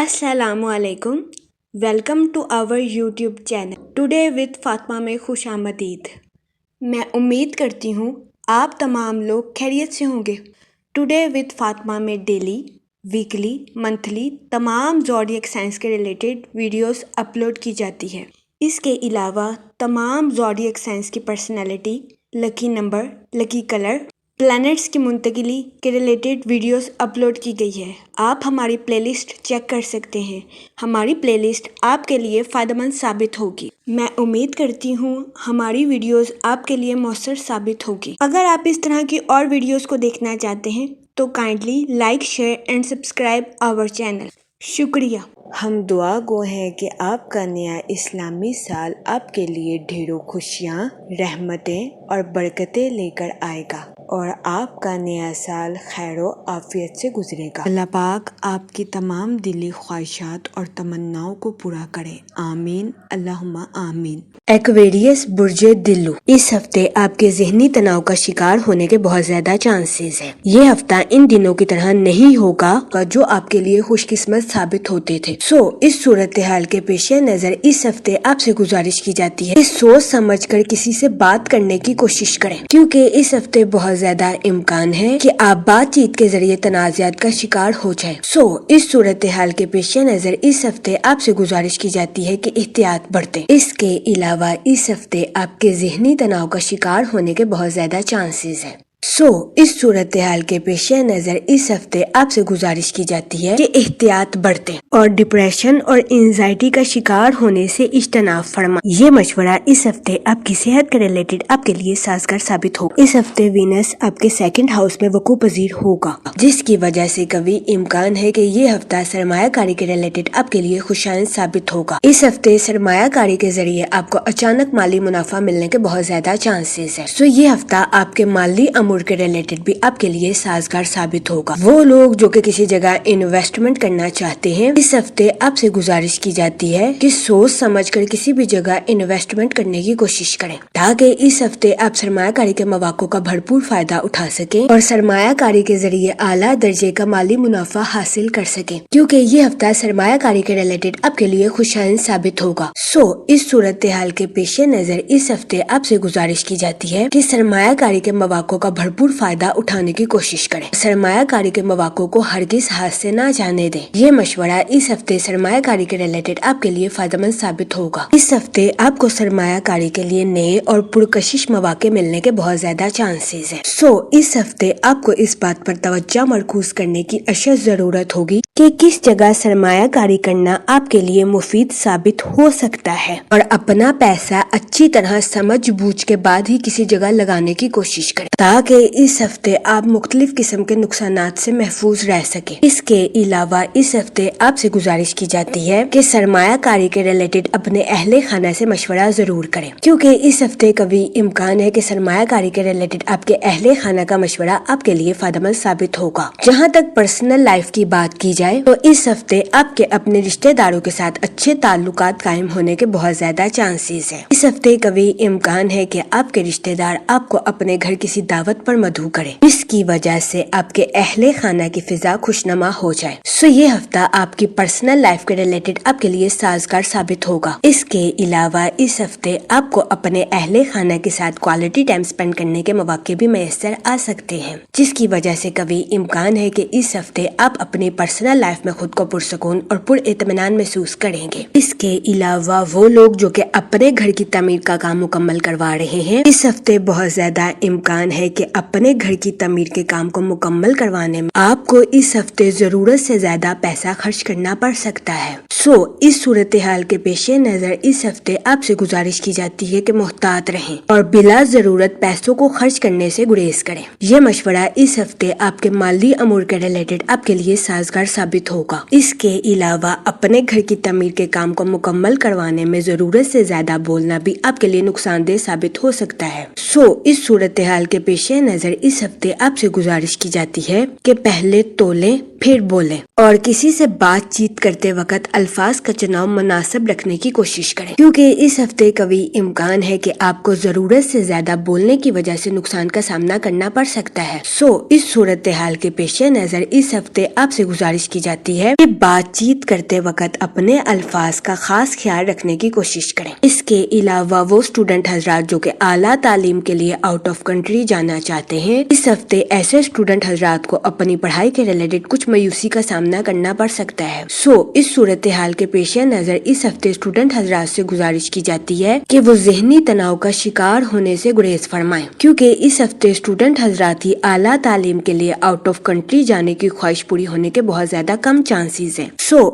अस्सलाम वालेकुम। Welcome to our YouTube channel today with Fatima में खुश आमदीद। मैं उम्मीद करती हूँ आप तमाम लोग खैरियत से होंगे। टुडे विद फातिमा में डेली, वीकली, मंथली तमाम ज़ोडिएक साइंस के रिलेटेड वीडियोस अपलोड की जाती है। इसके अलावा तमाम ज़ोडिएक साइंस की personality, lucky number, lucky colour, planets की मुंतकिली के रिलेटेड वीडियोस अपलोड की गई है। आप हमारी प्लेलिस्ट चेक कर सकते हैं। हमारी प्लेलिस्ट आपके लिए फ़ायदेमंद साबित होगी। मैं उम्मीद करती हूँ हमारी वीडियोस आपके लिए मौसर साबित होगी। अगर आप इस तरह की और वीडियोस को देखना चाहते हैं तो kindly like, share and subscribe our channel. शुक्रिया। हम दुआ गो हैं कि आपका नया इस्लामी साल आपके लिए ढेरों खुशियाँ, रहमतें और बरकतें लेकर आएगा और आपका नया साल खैर आफियत से गुजरेगा। अल्लाह पाक आपकी तमाम दिली ख्वाहिशात और तमन्नाओं को पूरा करे। आमीन, अल्लाहुम्मा आमीन। एक्वेरियस बुर्जे दिल्लू, इस हफ्ते आपके ज़हनी तनाव का शिकार होने के बहुत ज्यादा चांसेस हैं। ये हफ्ता इन दिनों की तरह नहीं होगा जो आपके लिए खुशकिस्मत साबित होते थे। इस सूरत हाल के पेश नजर इस हफ्ते आपसे गुजारिश की जाती है कि सोच समझ कर किसी से बात करने की कोशिश करें, क्योंकि इस हफ्ते बहुत ज्यादा इम्कान है कि आप बातचीत के जरिए तनाज़ात का शिकार हो जाएं। इस सूरत हाल के पेश नजर इस हफ्ते आपसे गुजारिश की जाती है कि एहतियात बरतें। इसके अलावा इस हफ्ते आपके ज़हनी तनाव का शिकार होने के बहुत ज्यादा चांसेस हैं। इस सूरत हाल के पेश नजर इस हफ्ते आपसे गुजारिश की जाती है कि एहतियात बरतें और डिप्रेशन और एंजाइटी का शिकार होने से इज्तनाब फरमाएं। ये मशवरा इस हफ्ते आपकी सेहत के रिलेटेड आपके लिए साजगार साबित होगा। इस हफ्ते वीनस आपके सेकंड हाउस में वकू पजीर होगा, जिसकी वजह से कभी इम्कान है कि ये हफ्ता सरमायाकारी के रिलेटेड आपके लिए खुशाइन साबित होगा। इस हफ्ते सरमायाकारी के जरिए आपको अचानक माली मुनाफा मिलने के बहुत ज्यादा चांसेस है। ये हफ्ता आपके माली अमूर के रिलेटेड भी आपके लिए साजगार साबित होगा। वो लोग जो कि किसी जगह इन्वेस्टमेंट करना चाहते हैं, इस हफ्ते आपसे गुजारिश की जाती है कि सोच समझकर किसी भी जगह इन्वेस्टमेंट करने की कोशिश करें, ताकि इस हफ्ते आप सरमायाकारी के मौक़ों का भरपूर फायदा उठा सकें और सरमायाकारी के जरिए आला दर्जे का माली मुनाफा हासिल कर सकें, क्योंकि ये हफ्ता सरमायाकारी के रिलेटेड आपके लिए खुशाइन साबित होगा। इस सूरत हाल के पेश नजर इस हफ्ते आपसे गुजारिश की जाती है कि सरमायाकारी के मौक़ों का भरपूर फायदा उठाने की कोशिश करें। सरमायाकारी के मौक़ों को हरगिज हाथ से ना जाने दें। ये मशवरा इस हफ्ते सरमायाकारी के रिलेटेड आपके लिए फायदेमंद साबित होगा। इस हफ्ते आपको सरमायाकारी के लिए नए और पुरकशिश मौके मिलने के बहुत ज्यादा चांसेस हैं। इस हफ्ते आपको इस बात पर तवज्जो मरकूज करने की अशद जरूरत होगी कि किस जगह सरमायाकारी करना आपके लिए मुफीद साबित हो सकता है और अपना पैसा अच्छी तरह समझ बूझ के बाद ही किसी जगह लगाने की कोशिश करें, ताकि इस हफ्ते आप मुख्तलिफ किस्म के नुकसानात से महफूज रह सके। इसके अलावा इस हफ्ते आपसे गुजारिश की जाती है कि सरमायाकारी के रिलेटेड अपने अहले खाना से मशवरा जरूर करें, क्योंकि इस हफ्ते कभी इम्कान है कि सरमायाकारी के रिलेटेड आपके अहले खाना का मशवरा आपके लिए फायदेमंद साबित होगा। जहाँ तक पर्सनल लाइफ की बात की जाए तो इस हफ्ते आपके अपने रिश्तेदारों के साथ अच्छे ताल्लुकात कायम होने के बहुत ज्यादा चांसेस हैं। इस हफ्ते कभी इम्कान है कि आपके रिश्तेदार आपको अपने घर किसी दावत पर मदऊ करें, इसकी वजह से आपके अहले खाना की फिजा खुशनुमा हो जाए। ये हफ्ता आपकी पर्सनल लाइफ के रिलेटेड आपके लिए साजगार साबित होगा। इसके अलावा इस हफ्ते आपको अपने अहले खाना के साथ क्वालिटी टाइम स्पेंड करने के मौके भी मैसर आ सकते हैं, जिसकी वजह से कभी इम्कान है कि इस हफ्ते आप अपनी पर्सनल लाइफ में खुद को पुरसकून और पुरइत्मीनान महसूस करेंगे। इसके अलावा वो लोग जो कि अपने घर की तमीर का काम मुकम्मल करवा रहे हैं, इस हफ्ते बहुत ज्यादा इम्कान है कि अपने घर की तमीर के काम को मुकम्मल करवाने में आपको इस हफ्ते जरूरत से ज्यादा पैसा खर्च करना पड़ सकता है। इस सूरत हाल के पेश नजर इस हफ्ते आपसे गुजारिश की जाती है कि मुहतात रहें और बिला जरूरत पैसों को खर्च करने से गुरेज करें। यह मशवरा इस हफ्ते आपके माली अमूर के रिलेटेड आपके लिए साजगार साबित होगा। इसके अलावा अपने घर की तमीर के काम को मुकम्मल करवाने में जरूरत से ज्यादा बोलना भी आपके लिए नुकसानदेह साबित हो सकता है। इस सूरत हाल के पेश नजर इस हफ्ते आपसे गुजारिश की जाती है कि पहले तोलें फिर बोलें और किसी से बातचीत करते वक्त अल्फाज का चुनाव मुनासिब रखने की कोशिश करें, क्योंकि इस हफ्ते कभी इम्कान है कि आपको जरूरत से ज्यादा बोलने की वजह से नुकसान का सामना करना पड़ सकता है। इस सूरत हाल के पेश नजर इस हफ्ते आपसे गुजारिश की जाती है कि बात चीत करते वक्त अपने अल्फाज का खास ख्याल रखने की कोशिश करें। इसके अलावा वो स्टूडेंट हजरात जो कि आला तालीम के लिए आउट ऑफ कंट्री जाना चाहते हैं, इस हफ्ते ऐसे स्टूडेंट हजरात को अपनी पढ़ाई के रिलेटेड कुछ मायूसी का सामना करना पड़ सकता है। इस सूरत हाल के पेश नजर इस हफ्ते स्टूडेंट हजरात से गुजारिश की जाती है कि वो ज़हनी तनाव का शिकार होने से गुरेज फरमाएं, क्योंकि इस हफ्ते स्टूडेंट हजरात ही आला तालीम के लिए आउट ऑफ कंट्री जाने की ख्वाहिश पूरी होने के बहुत ज्यादा कम चांसेस हैं।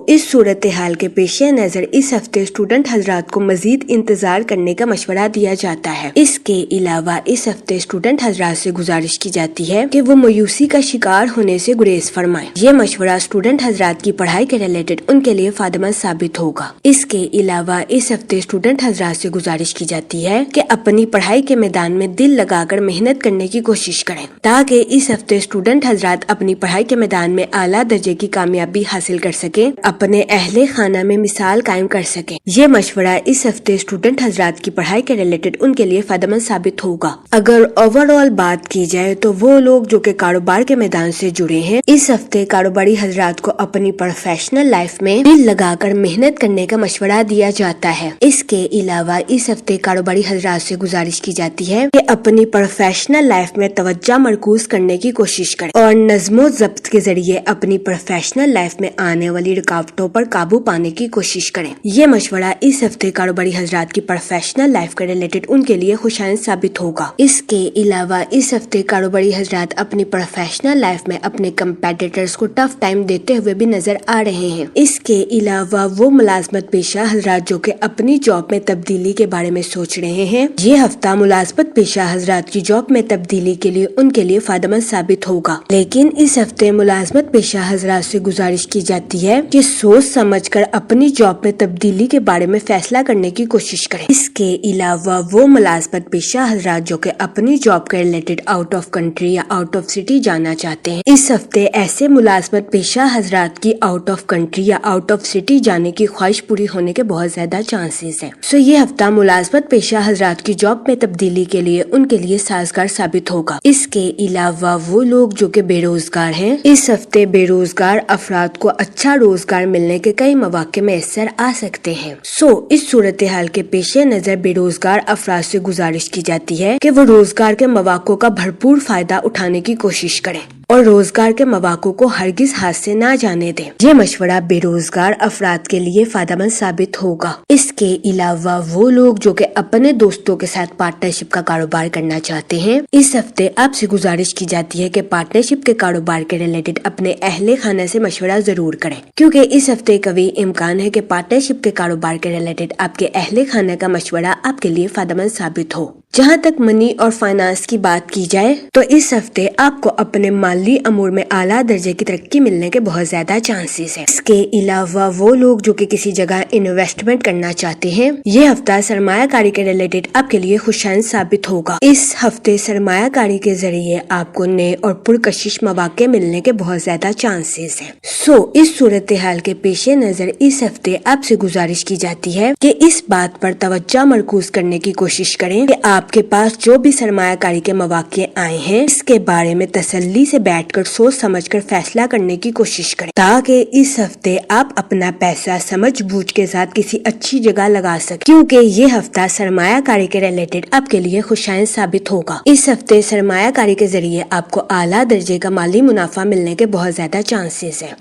इस सूरत हाल के पेश नजर इस हफ्ते स्टूडेंट हजरात को मजीद इंतजार करने का मशवरा दिया जाता है। इसके अलावा इस हफ्ते स्टूडेंट हजरात से गुजारिश की जाती है कि वो मायूसी का शिकार होने से गुरेज फरमाएं। ये मशवरा स्टूडेंट हजरात की पढ़ाई के रिलेटेड उनके लिए फायदेमंद साबित होगा। इसके अलावा इस हफ्ते स्टूडेंट हजरात से गुजारिश की जाती है कि अपनी पढ़ाई के मैदान में दिल लगाकर मेहनत करने की कोशिश करें, ताकि इस हफ्ते स्टूडेंट हजरात अपनी पढ़ाई के मैदान में आला दर्जे की कामयाबी हासिल कर सकें, अपने अहले खाना में मिसाल कायम कर सकें। ये मशवरा इस हफ्ते स्टूडेंट हजरात की पढ़ाई के रिलेटेड उनके लिए फायदेमंद साबित होगा। अगर ओवरऑल बात की जाए तो वो लोग जो कि कारोबार के मैदान से जुड़े हैं, इस हफ्ते कारोबारी हजरात को अपनी प्रोफेशनल लाइफ में दिल लगाकर मेहनत करने का मशवरा दिया जाता है। इसके अलावा इस हफ्ते कारोबारी हजरात से गुजारिश की जाती है कि अपनी प्रोफेशनल लाइफ में तवज्जो मरकूज करने की कोशिश करें और नज़्मो ज़ब्त के जरिए अपनी प्रोफेशनल लाइफ में आने वाली रुकावटों पर काबू पाने की कोशिश करें। ये मशवरा इस हफ्ते कारोबारी हजरात की प्रोफेशनल लाइफ के रिलेटेड उनके लिए खुशाइन साबित होगा। इसके अलावा इस हफ्ते कारोबारी हजरात अपनी प्रोफेशनल लाइफ में अपने कंपेटिटर्स को टफ टाइम देते हुए भी नजर आ रहे हैं। इसके अलावा वो मुलाजमत पेशा हजरात जो कि अपनी जॉब में तब्दीली के बारे में सोच रहे हैं, ये हफ्ता मुलाजमत पेशा हजरात की जॉब में तब्दीली के लिए उनके लिए फायदेमंद साबित होगा। लेकिन इस हफ्ते मुलाजमत पेशा हजरात से गुजारिश की जाती है कि सोच समझकर अपनी जॉब में तब्दीली के बारे में फैसला करने की कोशिश करें। इसके अलावा वो मुलाजमत पेशा हजरात जो कि अपनी जॉब के रिलेटेड आउट ऑफ कंट्री या आउट ऑफ सिटी जाना चाहते हैं, इस हफ्ते ऐसे मुलाजमत पेशा हजरात की आउट ऑफ कंट्री या आउट ऑफ सिटी जाने की ख्वाहिश पूरी होने के बहुत ज्यादा चांसेस हैं। ये हफ्ता मुलाजमत पेशा हजरात की जॉब में तब्दीली के लिए उनके लिए साजगार साबित होगा। इसके अलावा वो लोग जो कि बेरोजगार हैं, इस हफ्ते बेरोजगार अफराद को अच्छा रोजगार मिलने के कई मौके मैसर आ सकते हैं। इस सूरत हाल के पेश नजर बेरोजगार अफराद से गुजारिश की जाती है कि वो रोजगार के मौकों का भरपूर फायदा उठाने की कोशिश करें और रोजगार के मौकों को हरगिज हाथ से ना जाने दें। ये मशवरा बेरोजगार अफराद के लिए फायदेमंद साबित होगा। इसके अलावा वो लोग जो कि अपने दोस्तों के साथ पार्टनरशिप का कारोबार करना चाहते हैं, इस हफ्ते आपसे गुजारिश की जाती है कि पार्टनरशिप के कारोबार के रिलेटेड अपने अहले खाना से मशवरा जरूर करें, क्योंकि इस हफ्ते कभी इम्कान है कि पार्टनरशिप के कारोबार के रिलेटेड आपके अहले खाना का मशवरा आपके लिए फायदेमंद साबित हो। जहाँ तक मनी और फाइनेंस की बात की जाए तो इस हफ्ते आपको अपने माली अमूर में आला दर्जे की तरक्की मिलने के बहुत ज्यादा चांसेस हैं। इसके अलावा वो लोग जो कि किसी जगह इन्वेस्टमेंट करना चाहते हैं, ये हफ्ता सरमायाकारी के रिलेटेड आपके लिए खुशाइन साबित होगा। इस हफ्ते सरमायाकारी के जरिए आपको नए और पुरकशिश मौके मिलने के बहुत ज्यादा चांसेस हैं। इस सूरत हाल के पेश नजर इस हफ्ते आपसे गुजारिश की जाती है कि इस बात पर तवज्जो मरकूज करने की कोशिश करें कि आपके पास जो भी सरमायाकारी के मौके आए हैं, इसके बारे में तसल्ली से बैठकर सोच समझकर फैसला करने की कोशिश करें, ताकि इस हफ्ते आप अपना पैसा समझ बूझ के साथ किसी अच्छी जगह लगा सकें, क्योंकि ये हफ्ता सरमायाकारी के रिलेटेड आपके लिए खुशाइन साबित होगा। इस हफ्ते सरमायाकारी के जरिए आपको आला दर्जे का माली मुनाफा मिलने के बहुत ज्यादा चांसेस हैं।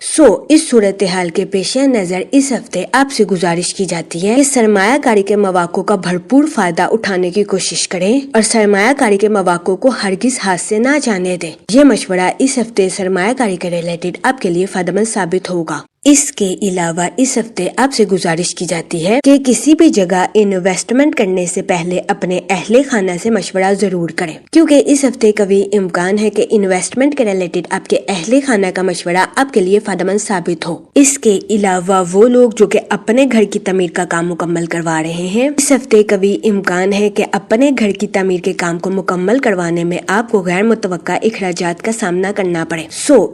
इस सूरत हाल के पेश नजर इस हफ्ते आपसे गुजारिश की जाती है कि सरमायाकारी के मौकों का भरपूर फायदा उठाने की कोशिश करें और सरमायाकारी के मौकों को हरगिज हाथ से ना जाने दें। ये मशवरा इस हफ्ते सरमायाकारी के रिलेटेड आपके लिए फायदेमंद साबित होगा। इसके अलावा इस हफ्ते आपसे गुजारिश की जाती है कि किसी भी जगह इन्वेस्टमेंट करने से पहले अपने अहले खाना से मशवरा जरूर करें, क्योंकि इस हफ्ते कभी इम्कान है कि इन्वेस्टमेंट के रिलेटेड आपके अहले खाना का मशवरा आपके लिए फायदेमंद साबित हो। इसके अलावा वो लोग जो कि अपने घर की तमीर का काम मुकम्मल करवा रहे हैं, इस हफ्ते कभी इम्कान है कि अपने घर की तमीर के काम को मुकम्मल करवाने में आपको गैर मुतवक्का इखराजात का सामना करना पड़े।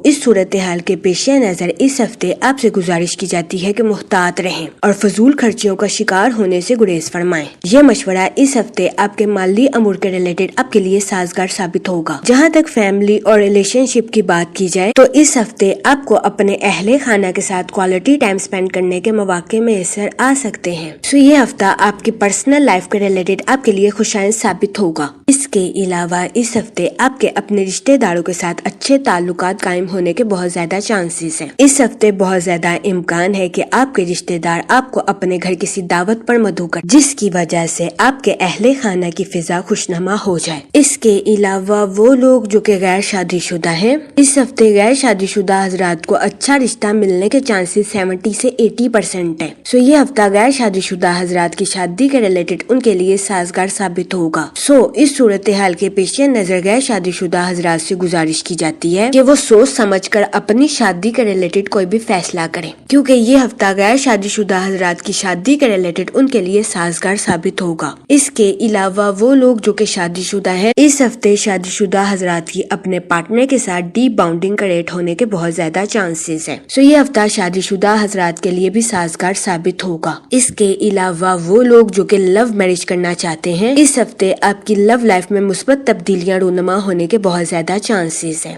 इस सूरत हाल के पेश नजर इस हफ्ते आप سے گزارش کی جاتی ہے کہ محتاط رہیں اور فضول خرچیوں کا شکار ہونے سے گریز فرمائیں۔ یہ مشورہ اس ہفتے آپ کے مالی امور کے ریلیٹڈ آپ کے لیے سازگار ثابت ہوگا۔ جہاں تک فیملی اور ریلیشن شپ کی بات کی جائے تو اس ہفتے آپ کو اپنے اہل خانہ کے ساتھ کوالٹی ٹائم سپینڈ کرنے کے مواقع میسر آ سکتے ہیں۔ یہ ہفتہ آپ کی پرسنل لائف کے ریلیٹڈ آپ کے لیے خوشائند ثابت ہوگا۔ اس کے علاوہ اس ہفتے آپ کے اپنے رشتہ داروں کے ساتھ اچھے تعلقات قائم ہونے کے بہت زیادہ چانسز ہیں۔ اس ہفتے بہت زیادہ امکان ہے کہ آپ کے رشتہ دار آپ کو اپنے گھر کسی دعوت پر مدعو کر جس کی وجہ سے آپ کے اہل خانہ کی فضا خوشنما ہو جائے۔ اس کے علاوہ وہ لوگ جو کہ غیر شادی شدہ ہیں، اس ہفتے غیر شادی شدہ حضرات کو اچھا رشتہ ملنے کے چانسز 70 سے 80% ہیں۔ یہ ہفتہ غیر شادی شدہ حضرات کی شادی کے ریلیٹڈ ان کے لیے سازگار ثابت ہوگا۔ اس صورتحال کے پیش نظر غیر شادی شدہ حضرات سے گزارش کی جاتی ہے کہ وہ سوچ سمجھ کر اپنی شادی کے ریلیٹڈ کوئی بھی فیصلہ کریں، کیونکہ یہ ہفتہ غیر شادی شدہ حضرات کی شادی کے ریلیٹڈ ان کے لیے سازگار ثابت ہوگا۔ اس کے علاوہ وہ لوگ جو کہ شادی شدہ ہیں، اس ہفتے شادی شدہ حضرات کی اپنے پارٹنر کے ساتھ ڈیپ باؤنڈنگ کریٹ ہونے کے بہت زیادہ چانسز ہیں۔ یہ ہفتہ شادی شدہ حضرات کے لیے بھی سازگار ثابت ہوگا۔ اس کے علاوہ وہ لوگ جو کہ لو میرج کرنا چاہتے ہیں، اس ہفتے آپ کی لو لائف میں مثبت تبدیلیاں رونما ہونے کے بہت زیادہ چانسز ہیں۔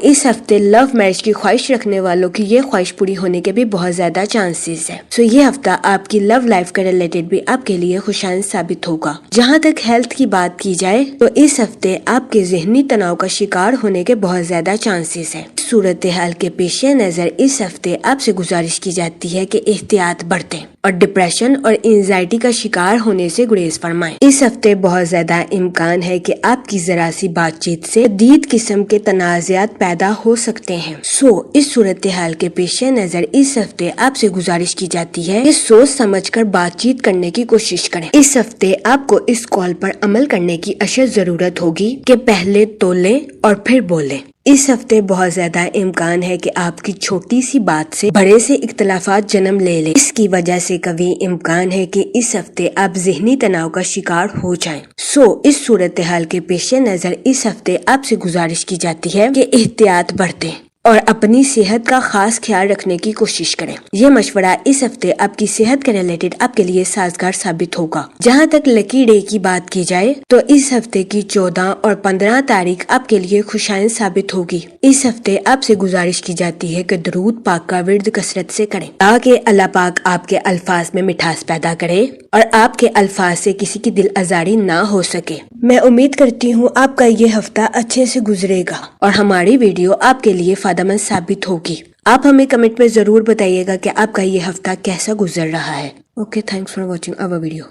اس ہفتے لو میرج کی خواہش رکھنے والوں کی یہ خواہش پوری ہونے کے بھی بہت زیادہ چانسز ہیں۔ یہ ہفتہ آپ کی لو لائف کے ریلیٹڈ بھی آپ کے لیے خوشائند ثابت ہوگا۔ جہاں تک ہیلتھ کی بات کی جائے تو اس ہفتے آپ کے ذہنی تناؤ کا شکار ہونے کے بہت زیادہ چانسز ہیں۔ صورتحال کے پیش نظر اس ہفتے آپ سے گزارش کی جاتی ہے کہ احتیاط برتیں اور ڈپریشن اور انزائٹی کا شکار ہونے سے گریز فرمائیں۔ اس ہفتے بہت زیادہ امکان ہے کہ آپ کی ذرا سی بات چیت سے شدید قسم کے تنازعات پیدا ہو سکتے ہیں۔ اس صورتحال کے پیش نظر اس ہفتے آپ سے گزارش کی جاتی ہے کہ سوچ سمجھ کر بات چیت کرنے کی کوشش کریں۔ اس ہفتے آپ کو اس کال پر عمل کرنے کی اشد ضرورت ہوگی کہ پہلے تولیں اور پھر بولیں۔ اس ہفتے بہت زیادہ امکان ہے کہ آپ کی چھوٹی سی بات سے بڑے سے اختلافات جنم لے لیں۔ اس کی وجہ سے کبھی امکان ہے کہ اس ہفتے آپ ذہنی تناؤ کا شکار ہو جائیں۔ اس صورتحال کے پیش نظر اس ہفتے آپ سے گزارش کی جاتی ہے کہ احتیاط برتیں اور اپنی صحت کا خاص خیال رکھنے کی کوشش کریں۔ یہ مشورہ اس ہفتے آپ کی صحت کے ریلیٹڈ آپ کے لیے سازگار ثابت ہوگا۔ جہاں تک لکی ڈے کی بات کی جائے تو اس ہفتے کی 14 اور 15 تاریخ آپ کے لیے خوشائند ثابت ہوگی۔ اس ہفتے آپ سے گزارش کی جاتی ہے کہ درود پاک کا ورد کثرت سے کریں تاکہ اللہ پاک آپ کے الفاظ میں مٹھاس پیدا کرے اور آپ کے الفاظ سے کسی کی دل آزاری نہ ہو سکے۔ میں امید کرتی ہوں آپ کا یہ ہفتہ اچھے سے گزرے گا اور ہماری ویڈیو آپ کے لیے فائدہ مند ثابت ہوگی۔ آپ ہمیں کمنٹ میں ضرور بتائیے گا کہ آپ کا یہ ہفتہ کیسا گزر رہا ہے۔ Okay, thanks for watching our video.